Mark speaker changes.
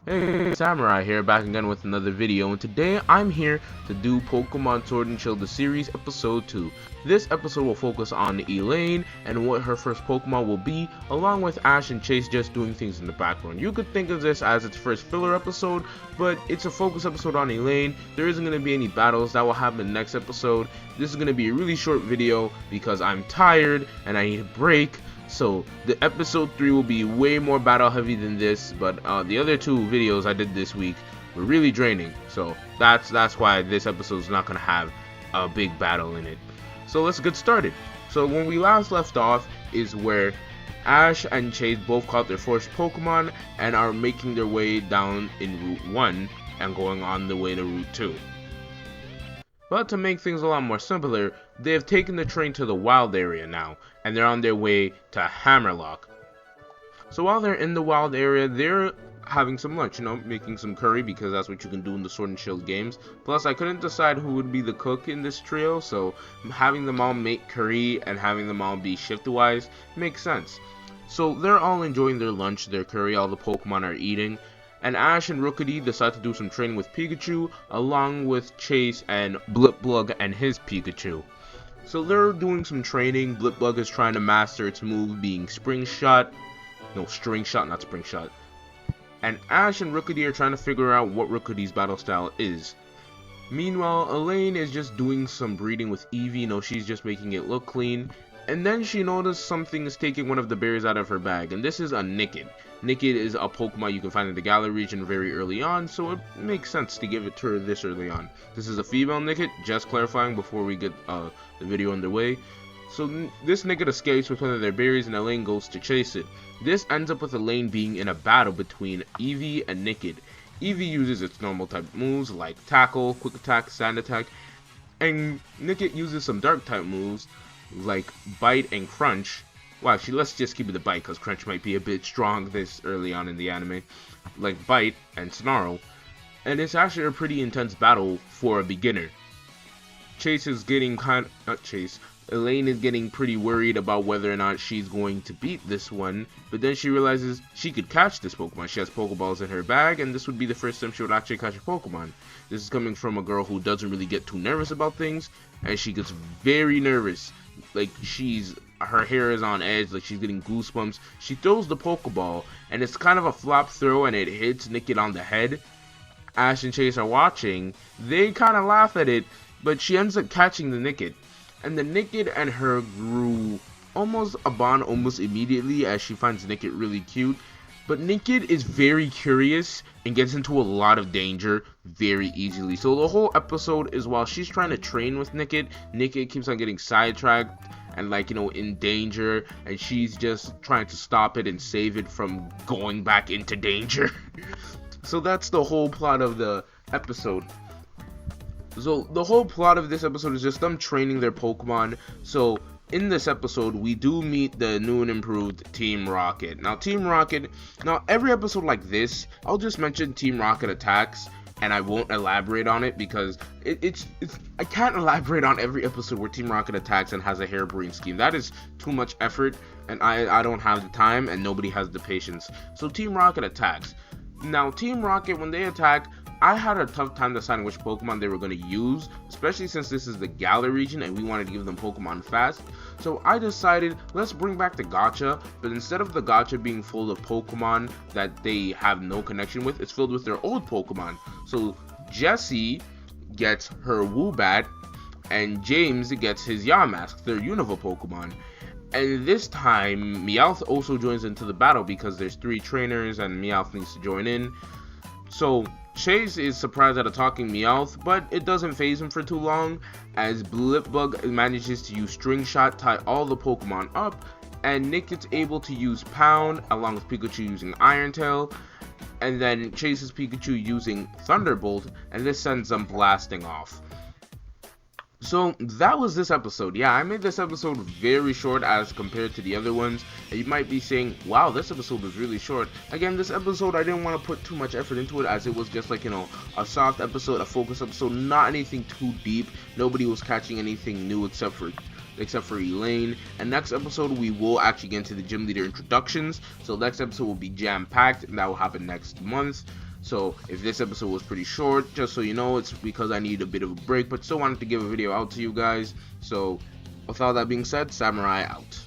Speaker 1: Hey, Samurai here, back again with another video, and today I'm here to do Pokemon Sword and Shield the series episode 2. This episode will focus on Elaine and what her first Pokemon will be, along with Ash and Chase just doing things in the background. You could think of this as its first filler episode, but it's a focus episode on Elaine. There isn't going to be any battles. That will happen next episode. This is going to be a really short video because I'm tired and I need a break. So the episode 3 will be way more battle heavy than this, but the other two videos I did this week were really draining. So that's why this episode is not gonna have a big battle in it. So let's get started. So when we last left off is where Ash and Chase both caught their first Pokemon and are making their way down in Route 1 and going on the way to Route 2. But to make things a lot more simpler, they have taken the train to the wild area now, and they're on their way to Hammerlock. So while they're in the wild area, they're having some lunch, making some curry, because that's what you can do in the Sword and Shield games. Plus, I couldn't decide who would be the cook in this trio, so having them all make curry and having them all be shift-wise makes sense. So they're all enjoying their lunch, their curry, all the Pokemon are eating. And Ash and Rookity decide to do some training with Pikachu, along with Chase and Blipbug and his Pikachu. So they're doing some training. Blipbug is trying to master its move being String Shot. And Ash and Rookity are trying to figure out what Rookity's battle style is. Meanwhile, Elaine is just doing some breeding with Eevee. She's just making it look clean. And then she noticed something is taking one of the berries out of her bag, and this is a Nickit. Nickit is a Pokemon you can find in the Galar region very early on, so it makes sense to give it to her this early on. This is a female Nickit, just clarifying before we get the video underway. So this Nickit escapes with one of their berries, and Elaine goes to chase it. This ends up with Elaine being in a battle between Eevee and Nickit. Eevee uses its normal type moves like Tackle, Quick Attack, Sand Attack, and Nickit uses some Dark type moves like Bite and Crunch. Well, actually, let's just keep it the Bite, because Crunch might be a bit strong this early on in the anime. Like Bite and Snarl. And it's actually a pretty intense battle for a beginner. Elaine is getting pretty worried about whether or not she's going to beat this one, but then she realizes she could catch this Pokemon. She has Pokeballs in her bag, and this would be the first time she would actually catch a Pokemon. This is coming from a girl who doesn't really get too nervous about things, and she gets very nervous. Like, her hair is on edge, like she's getting goosebumps. She throws the Pokeball, and it's kind of a flop throw, and it hits Nickit on the head. Ash and Chase are watching. They kind of laugh at it, but she ends up catching the Nickit. And the Nickit and her grew almost a bond almost immediately, as she finds Nickit really cute. But Nickit is very curious and gets into a lot of danger very easily. So the whole episode is while she's trying to train with Nickit, Nickit keeps on getting sidetracked and in danger, and she's just trying to stop it and save it from going back into danger. So that's the whole plot of the episode. So the whole plot of this episode is just them training their Pokemon. So in this episode, we do meet the new and improved Team Rocket. Now, every episode like this, I'll just mention Team Rocket attacks, and I won't elaborate on it because I can't elaborate on every episode where Team Rocket attacks and has a harebrained scheme. That is too much effort, and I don't have the time, and nobody has the patience. So Team Rocket attacks. Now, Team Rocket, when they attack, I had a tough time deciding which Pokemon they were going to use, especially since this is the Galar region and we wanted to give them Pokemon fast. So I decided, let's bring back the Gacha, but instead of the Gacha being full of Pokemon that they have no connection with, it's filled with their old Pokemon. So Jessie gets her Woobat, and James gets his Yamask, their Unova Pokemon. And this time, Meowth also joins into the battle because there's 3 trainers and Meowth needs to join in. So Chase is surprised at a talking Meowth, but it doesn't phase him for too long, as Blipbug manages to use String Shot, tie all the Pokemon up, and Nickit's able to use Pound, along with Pikachu using Iron Tail, and then Chase's Pikachu using Thunderbolt, and this sends them blasting off. So that was this episode. Yeah, I made this episode very short as compared to the other ones. And you might be saying, wow, this episode was really short. Again, this episode, I didn't want to put too much effort into it, as it was just like, a soft episode, a focus episode, not anything too deep. Nobody was catching anything new except for Elaine. And next episode, we will actually get into the gym leader introductions. So next episode will be jam-packed, and that will happen next month. So if this episode was pretty short, just so you know, it's because I need a bit of a break, but still wanted to give a video out to you guys. So with all that being said, Samurai out.